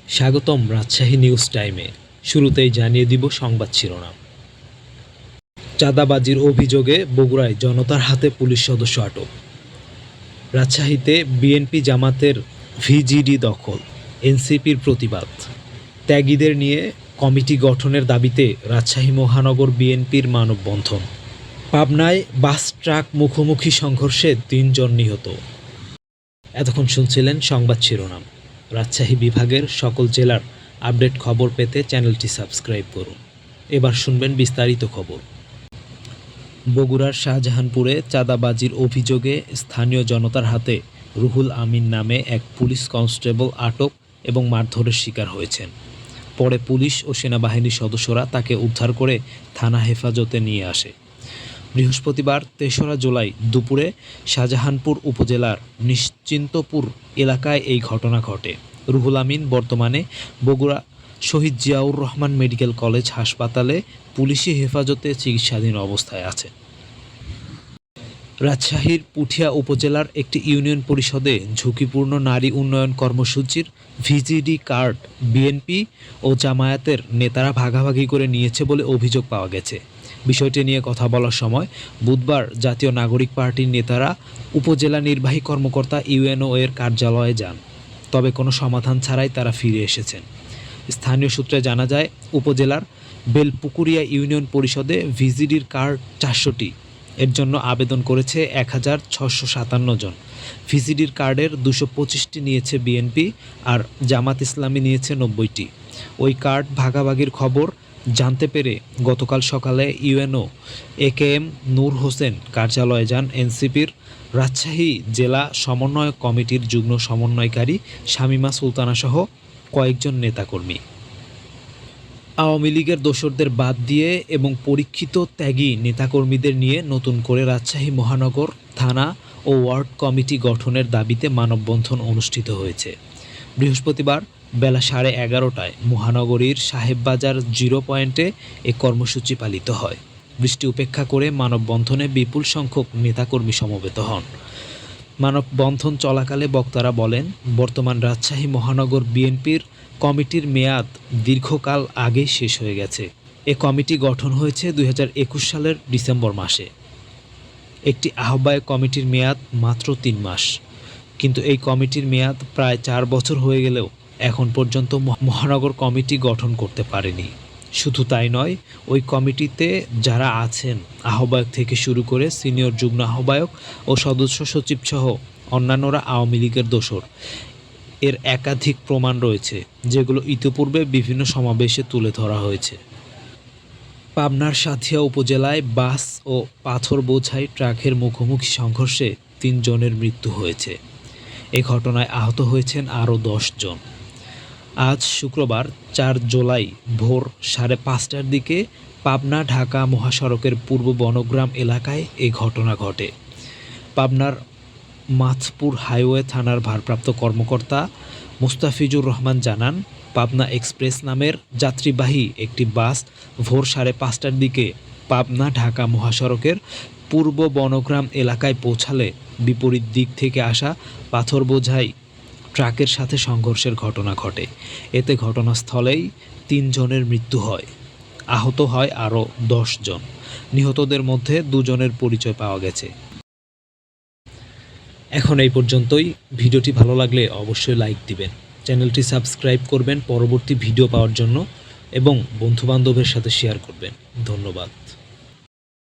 স্বাগতম রাজশাহী নিউজ টাইমে। শুরুতেই জানিয়ে দিব সংবাদ শিরোনাম। চাঁদাবাজির অভিযোগে বগুড়ায় জনতার হাতে পুলিশ সদস্য আটক। রাজশাহীতে বিএনপি জামাতের ভিজিডি দখল, এনসিপির প্রতিবাদ। ত্যাগীদের নিয়ে কমিটি গঠনের দাবিতে রাজশাহী মহানগর বিএনপির মানববন্ধন। পাবনায় বাস ট্রাক মুখোমুখি সংঘর্ষে ৩ জন নিহত। এতক্ষণ শুনছিলেন সংবাদ শিরোনাম। রাজশাহী বিভাগের সকল জেলার আপডেট খবর পেতে চ্যানেলটি সাবস্ক্রাইব করুন। এবার শুনবেন বিস্তারিত খবর। বগুড়ার শাহজাহানপুরে চাঁদাবাজির অভিযোগে স্থানীয় জনতার হাতে রুহুল আমিন নামে এক পুলিশ কনস্টেবল আটক এবং মারধরের শিকার হয়েছেন। পরে পুলিশ ও সেনাবাহিনীর সদস্যরা তাকে উদ্ধার করে থানা হেফাজতে নিয়ে আসে। বৃহস্পতিবার ৩রা জুলাই দুপুরে শাহজাহানপুর উপজেলার নিশ্চিন্তপুর এলাকায় এই ঘটনা ঘটে। রুহুল আমিন বর্তমানে বগুড়া শহীদ জিয়াউর রহমান মেডিকেল কলেজ হাসপাতালে পুলিশি হেফাজতে চিকিৎসাধীন অবস্থায় আছে। রাজশাহীর পুঠিয়া উপজেলার একটি ইউনিয়ন পরিষদে ঝুঁকিপূর্ণ নারী উন্নয়ন কর্মসূচির ভিজিডি কার্ড বিএনপি ও জামায়াতের নেতারা ভাগাভাগি করে নিয়েছে বলে অভিযোগ পাওয়া গেছে। বিষয়টি নিয়ে কথা বলার সময় বুধবার জাতীয় নাগরিক পার্টির নেতারা উপজেলা নির্বাহী কর্মকর্তা ইউএনও এর কার্যালয়ে যান, তবে কোনো সমাধান ছাড়াই তারা ফিরে এসেছেন। স্থানীয় সূত্রে জানা যায়, উপজেলার বেলপুকুরিয়া ইউনিয়ন পরিষদে ভিজিডির কার্ড 400টি, এর জন্য আবেদন করেছে 1657 জন। ভিজিডির কার্ডের 225টি নিয়েছে বিএনপি আর জামাত ইসলামী নিয়েছে 90টি। ওই কার্ড ভাগাভাগির খবর জানতে পেরে গতকাল সকালে ইউএনও একেএম নূর হোসেন কার্যালয়ে যান এনসিপির রাজশাহী জেলা সমন্বয়ক কমিটির যুগ্ম সমন্বয়কারী শামীমা সুলতানা সহ কয়েকজন নেতাকর্মী। আওয়ামী লীগের দোসরদের বাদ দিয়ে এবং পরীক্ষিত ত্যাগী নেতাকর্মীদের নিয়ে নতুন করে রাজশাহী মহানগর থানা ও ওয়ার্ড কমিটি গঠনের দাবিতে মানববন্ধন অনুষ্ঠিত হয়েছে। বৃহস্পতিবার বেলা 11:30টায় মহানগরীর সাহেববাজার 0 পয়েন্টে এ কর্মসূচি পালিত হয়। বৃষ্টি উপেক্ষা করে মানববন্ধনে বিপুল সংখ্যক নেতাকর্মী সমবেত হন। মানববন্ধন চলাকালে বক্তারা বলেন, বর্তমান রাজশাহী মহানগর বিএনপির কমিটির মেয়াদ দীর্ঘকাল আগেই শেষ হয়ে গেছে। এ কমিটি গঠন হয়েছে 2021 সালের ডিসেম্বর মাসে। একটি আহ্বায়ক কমিটির মেয়াদ মাত্র 3 মাস, কিন্তু এই কমিটির মেয়াদ প্রায় 4 বছর হয়ে গেলেও এখন পর্যন্ত মহানগর কমিটি গঠন করতে পারেনি। শুধু তাই নয়, ওই কমিটিতে যারা আছেন আহ্বায়ক থেকে শুরু করে সিনিয়র যুগ্ম আহ্বায়ক ও সদস্য সচিব সহ অন্যান্যরা আওয়ামী লীগের দোসর। এর একাধিক প্রমাণ রয়েছে, যেগুলো ইতিপূর্বে বিভিন্ন সমাবেশে তুলে ধরা হয়েছে। পাবনার সাঁথিয়া উপজেলায় বাস ও পাথর বোঝাই ট্রাকের মুখোমুখি সংঘর্ষে 3 জনের মৃত্যু হয়েছে। এ ঘটনায় আহত হয়েছেন আরও 10 জন। আজ শুক্রবার 4 জুলাই ভোর 5:30টার দিকে পাবনা ঢাকা মহাসড়কের পূর্ব বনগ্রাম এলাকায় এ ঘটনা ঘটে। পাবনার মাছপুর হাইওয়ে থানার ভারপ্রাপ্ত কর্মকর্তা মুস্তাফিজুর রহমান জানান, পাবনা এক্সপ্রেস নামের যাত্রীবাহী একটি বাস ভোর 5:30টার দিকে পাবনা ঢাকা মহাসড়কের পূর্ব বনগ্রাম এলাকায় পৌঁছালে বিপরীত দিক থেকে আসা পাথর বোঝাই ট্রাকের সাথে সংঘর্ষের ঘটনা ঘটে। এতে ঘটনাস্থলেই 3 জনের মৃত্যু হয়, আহত হয় আরও 10 জন। নিহতদের মধ্যে 2 জনের পরিচয় পাওয়া গেছে। এখন এই পর্যন্তই। ভিডিওটি ভালো লাগলে অবশ্যই লাইক দিবেন, চ্যানেলটি সাবস্ক্রাইব করবেন পরবর্তী ভিডিও পাওয়ার জন্য এবং বন্ধুবান্ধবের সাথে শেয়ার করবেন। ধন্যবাদ।